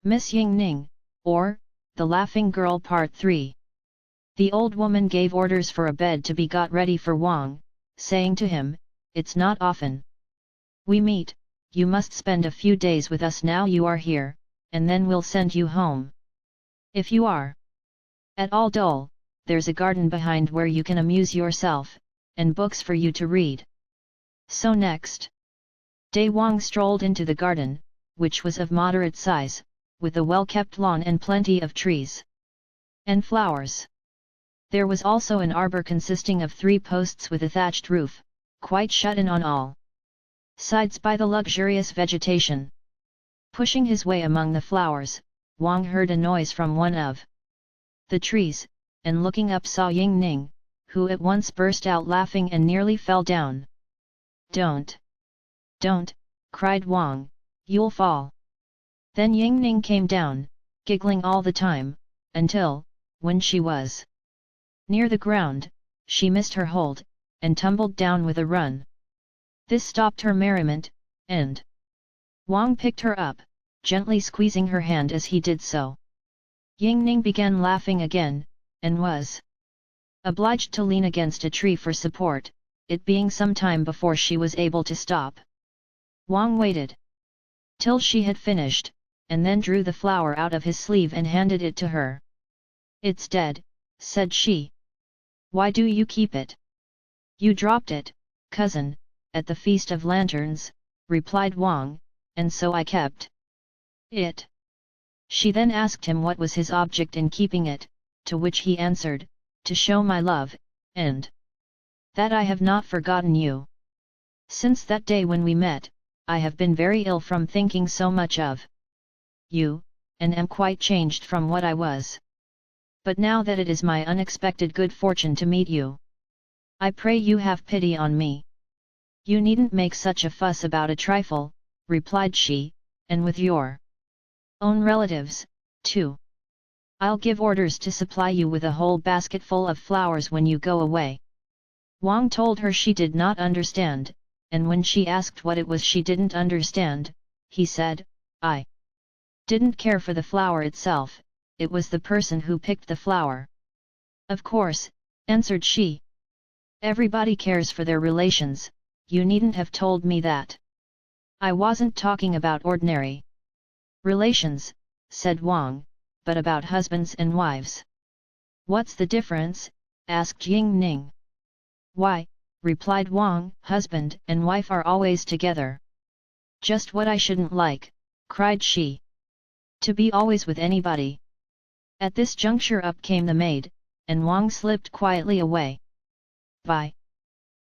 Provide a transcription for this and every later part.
Miss Ying Ning, or, The Laughing Girl Part 3. The old woman gave orders for a bed to be got ready for Wang, saying to him, "It's not often we meet, you must spend a few days with us now you are here, and then we'll send you home. If you are at all dull, there's a garden behind where you can amuse yourself, and books for you to read." So next day Wang strolled into the garden, which was of moderate size, with a well-kept lawn and plenty of trees and flowers. There was also an arbor consisting of 3 posts with a thatched roof, quite shut in on all sides by the luxurious vegetation. Pushing his way among the flowers, Wang heard a noise from one of the trees, and looking up saw Ying Ning, who at once burst out laughing and nearly fell down. Don't! Cried Wang, "You'll fall." Then Ying Ning came down, giggling all the time, until, when she was near the ground, she missed her hold, and tumbled down with a run. This stopped her merriment, and Wang picked her up, gently squeezing her hand as he did so. Ying Ning began laughing again, and was obliged to lean against a tree for support, it being some time before she was able to stop. Wang waited till she had finished, and then drew the flower out of his sleeve and handed it to her. "It's dead," said she. "Why do you keep it?" "You dropped it, cousin, at the Feast of Lanterns," replied Wang, "and so I kept it." She then asked him what was his object in keeping it, to which he answered, "To show my love, and that I have not forgotten you. Since that day when we met, I have been very ill from thinking so much of you, and am quite changed from what I was. But now that it is my unexpected good fortune to meet you, I pray you have pity on me." "You needn't make such a fuss about a trifle," replied she, "and with your own relatives, too. I'll give orders to supply you with a whole basketful of flowers when you go away." Wang told her she did not understand, and when she asked what it was she didn't understand, he said, "I didn't care for the flower itself, it was the person who picked the flower." "Of course," answered she. "Everybody cares for their relations, you needn't have told me that. I wasn't talking about ordinary relations," said Wang, "but about husbands and wives." "What's the difference?" asked Ying Ning. "Why," replied Wang, "husband and wife are always together." "Just what I shouldn't like," cried she. "To be always with anybody." At this juncture up came the maid, and Wang slipped quietly away. By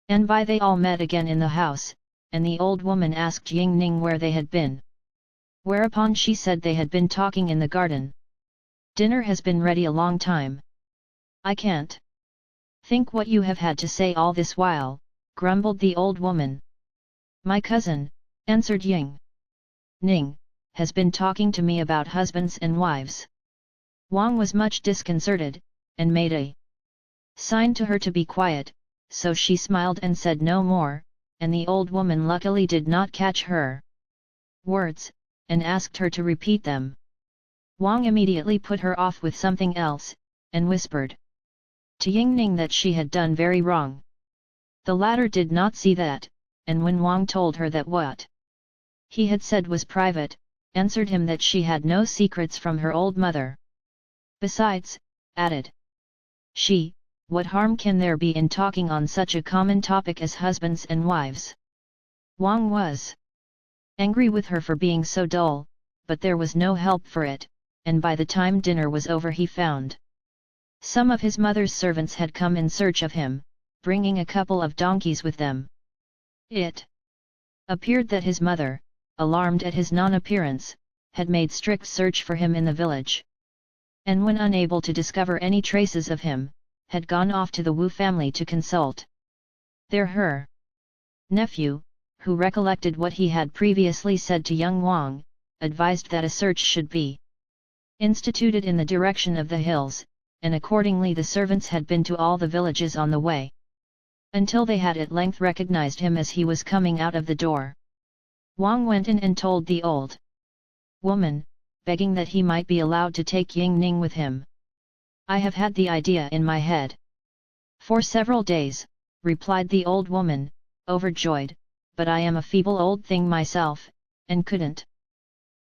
and by they all met again in the house, and the old woman asked Ying Ning where they had been. Whereupon she said they had been talking in the garden. "Dinner has been ready a long time." "I can't think what you have had to say all this while," grumbled the old woman. "My cousin," answered Ying Ning, "has been talking to me about husbands and wives." Wang was much disconcerted, and made a sign to her to be quiet, so she smiled and said no more, and the old woman luckily did not catch her words, and asked her to repeat them. Wang immediately put her off with something else, and whispered to Ying Ning that she had done very wrong. The latter did not see that, and when Wang told her that what he had said was private, answered him that she had no secrets from her old mother. "Besides," added she, "what harm can there be in talking on such a common topic as husbands and wives?" Wang was angry with her for being so dull, but there was no help for it, and by the time dinner was over he found some of his mother's servants had come in search of him, bringing a couple of donkeys with them. It appeared that his mother, alarmed at his non-appearance, had made strict search for him in the village, and when unable to discover any traces of him, had gone off to the Wu family to consult there her nephew, who recollected what he had previously said to young Wang, advised that a search should be instituted in the direction of the hills, and accordingly the servants had been to all the villages on the way, until they had at length recognized him as he was coming out of the door. Wang went in and told the old woman, begging that he might be allowed to take Ying Ning with him. I have had the idea in my head for several days, replied the old woman, overjoyed, but I am a feeble old thing myself, and couldn't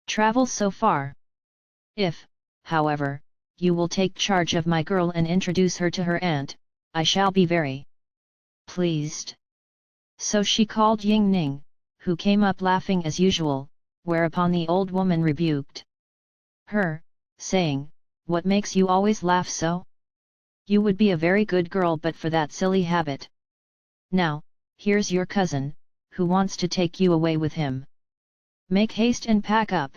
travel so far. If, however, you will take charge of my girl and introduce her to her aunt, I shall be very pleased. So she called Ying Ning, who came up laughing as usual, whereupon the old woman rebuked her, saying, "What makes you always laugh so? You would be a very good girl but for that silly habit. Now, here's your cousin, who wants to take you away with him. Make haste and pack up."